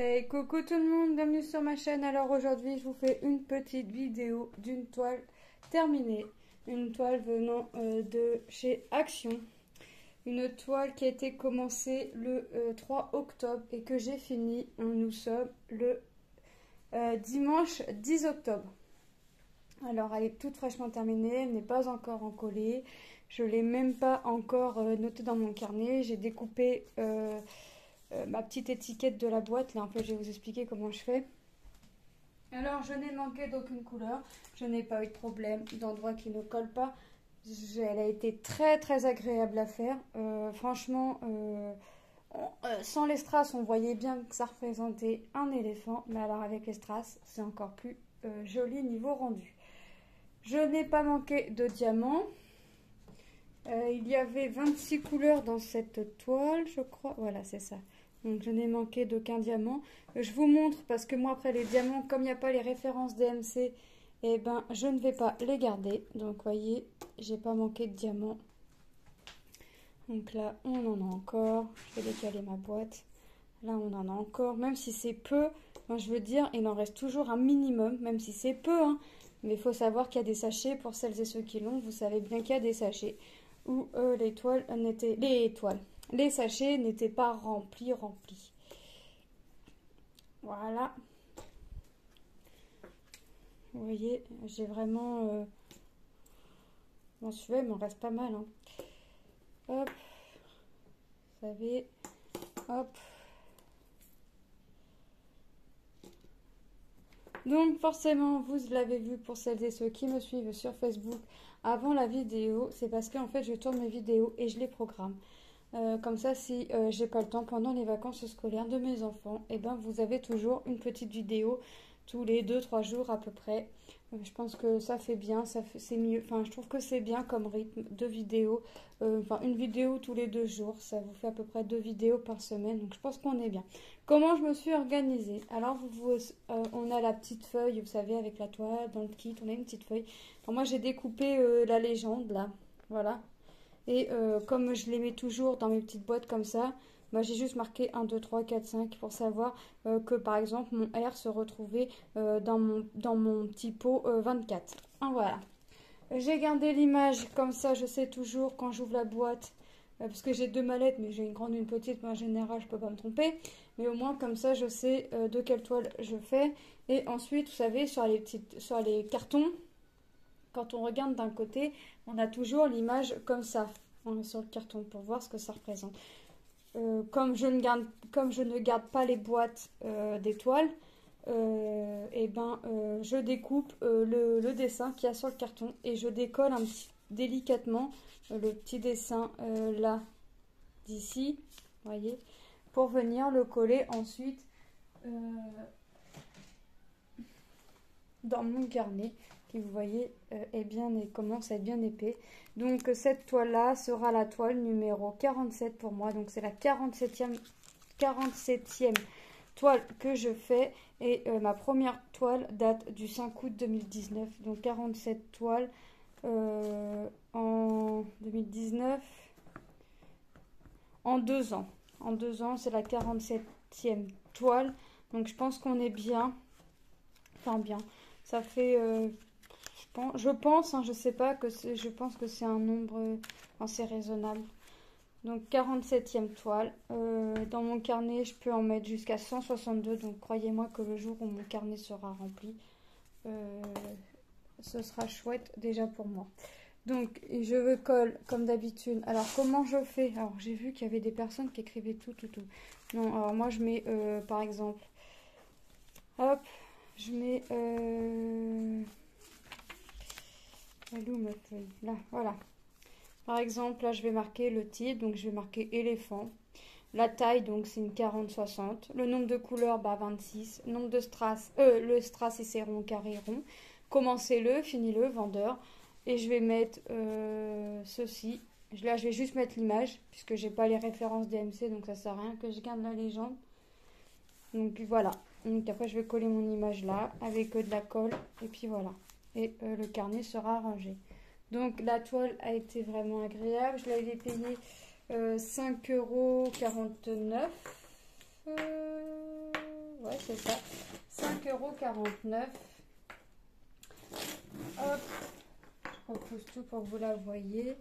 Hey, coucou tout le monde, bienvenue sur ma chaîne. Alors aujourd'hui je vous fais une petite vidéo d'une toile terminée. Une toile venant de chez Action. Une toile qui a été commencée le 3 octobre et que j'ai fini. Nous sommes le dimanche 10 octobre. Alors elle est toute fraîchement terminée, elle n'est pas encore encollée. Je ne l'ai même pas encore notée dans mon carnet. J'ai découpé ma petite étiquette de la boîte. Là, en fait, je vais vous expliquer comment je fais. Alors, je n'ai manqué d'aucune couleur. Je n'ai pas eu de problème d'endroit qui ne colle pas. Elle a été très très agréable à faire. Franchement, sans les strass, on voyait bien que ça représentait un éléphant. Mais alors, avec les strass, c'est encore plus joli niveau rendu. Je n'ai pas manqué de diamants. Il y avait 26 couleurs dans cette toile, je crois. Voilà, c'est ça. Donc je n'ai manqué d'aucun diamant. Je vous montre parce que moi après les diamants, comme il n'y a pas les références DMC, eh ben je ne vais pas les garder. Donc voyez, j'ai pas manqué de diamants. Donc là on en a encore. Je vais décaler ma boîte. Là on en a encore. Même si c'est peu, moi je veux dire, il en reste toujours un minimum, même si c'est peu. Hein. Mais il faut savoir qu'il y a des sachets, pour celles et ceux qui l'ont, vous savez bien qu'il y a des sachets où les sachets n'étaient pas remplis. Voilà. Vous voyez, j'ai vraiment... Bon, celui-là, il m'en reste pas mal. Hein. Hop. Vous savez. Hop. Donc, forcément, vous l'avez vu pour celles et ceux qui me suivent sur Facebook avant la vidéo. C'est parce qu'en fait, je tourne mes vidéos et je les programme. Comme ça, si j'ai pas le temps pendant les vacances scolaires de mes enfants, et ben vous avez toujours une petite vidéo tous les 2-3 jours à peu près. Je pense que ça fait bien, c'est mieux. Enfin, je trouve que c'est bien comme rythme de vidéo. Enfin, une vidéo tous les 2 jours, ça vous fait à peu près 2 vidéos par semaine. Donc, je pense qu'on est bien. Comment je me suis organisée? Alors, on a la petite feuille, vous savez, avec la toile dans le kit, on a une petite feuille. Alors, moi, j'ai découpé la légende là, voilà. Et comme je les mets toujours dans mes petites boîtes comme ça, bah, j'ai juste marqué 1, 2, 3, 4, 5 pour savoir que par exemple mon R se retrouvait dans mon petit pot 24. Ah, voilà. J'ai gardé l'image comme ça, je sais toujours quand j'ouvre la boîte, parce que j'ai 2 mallettes, mais j'ai une grande et une petite, mais en général je peux pas me tromper. Mais au moins comme ça je sais de quelle toile je fais. Et ensuite, vous savez, sur les cartons, quand on regarde d'un côté, on a toujours l'image comme ça sur le carton pour voir ce que ça représente. Comme je ne garde pas les boîtes d'étoiles, je découpe le dessin qu'il y a sur le carton et je décolle délicatement le petit dessin là d'ici, voyez, pour venir le coller ensuite dans mon carnet qui, vous voyez, commence à être bien épais. Donc cette toile là sera la toile numéro 47 pour moi. Donc c'est la 47e toile que je fais. Et ma première toile date du 5 août 2019. Donc 47 toiles en 2019. En 2 ans. En 2 ans, c'est la 47e toile. Donc je pense qu'on est bien. Enfin bien. Ça fait... je pense, hein, je sais pas, je pense que c'est un nombre assez raisonnable. Donc 47e toile. Dans mon carnet, je peux en mettre jusqu'à 162. Donc croyez-moi que le jour où mon carnet sera rempli, ce sera chouette déjà pour moi. Donc je veux colle comme d'habitude. Alors comment je fais? Alors j'ai vu qu'il y avait des personnes qui écrivaient tout. Non, alors moi je mets par exemple, hop, je mets... Elle est où ma feuille? Là, voilà. Par exemple, là, je vais marquer le titre, donc je vais marquer éléphant. La taille, donc c'est une 40-60. Le nombre de couleurs, bah 26. Nombre de strass, le strass, c'est rond, carré, rond. Commencez-le, finis-le, vendeur. Et je vais mettre ceci. Là, je vais juste mettre l'image, puisque j'ai pas les références DMC, donc ça sert à rien que je garde la légende. Donc voilà. Donc après, je vais coller mon image là, avec de la colle, et puis voilà. Et le carnet sera rangé. Donc la toile a été vraiment agréable. Je l'avais payé 5,49 €. c'est ça. 5,49 €. Hop, je repousse tout pour que vous la voyez.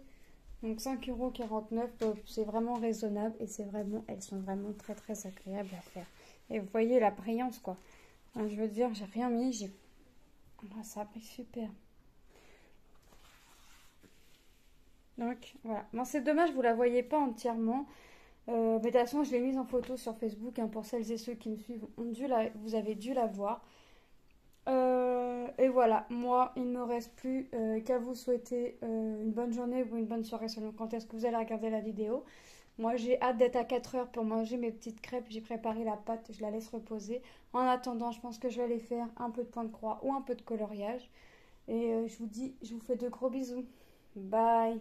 Donc 5,49 €, c'est vraiment raisonnable et elles sont vraiment très très agréables à faire. Et vous voyez la brillance quoi. Enfin, je veux dire, j'ai rien mis, ça a pris super. Donc voilà. Bon, c'est dommage, vous la voyez pas entièrement. Mais de toute façon, je l'ai mise en photo sur Facebook. Hein, pour celles et ceux qui me suivent, vous avez dû la voir. Et voilà, moi, il ne me reste plus qu'à vous souhaiter une bonne journée ou une bonne soirée selon quand est-ce que vous allez regarder la vidéo. Moi, j'ai hâte d'être à 4 heures pour manger mes petites crêpes. J'ai préparé la pâte, je la laisse reposer. En attendant, je pense que je vais aller faire un peu de point de croix ou un peu de coloriage. Et je vous fais de gros bisous. Bye!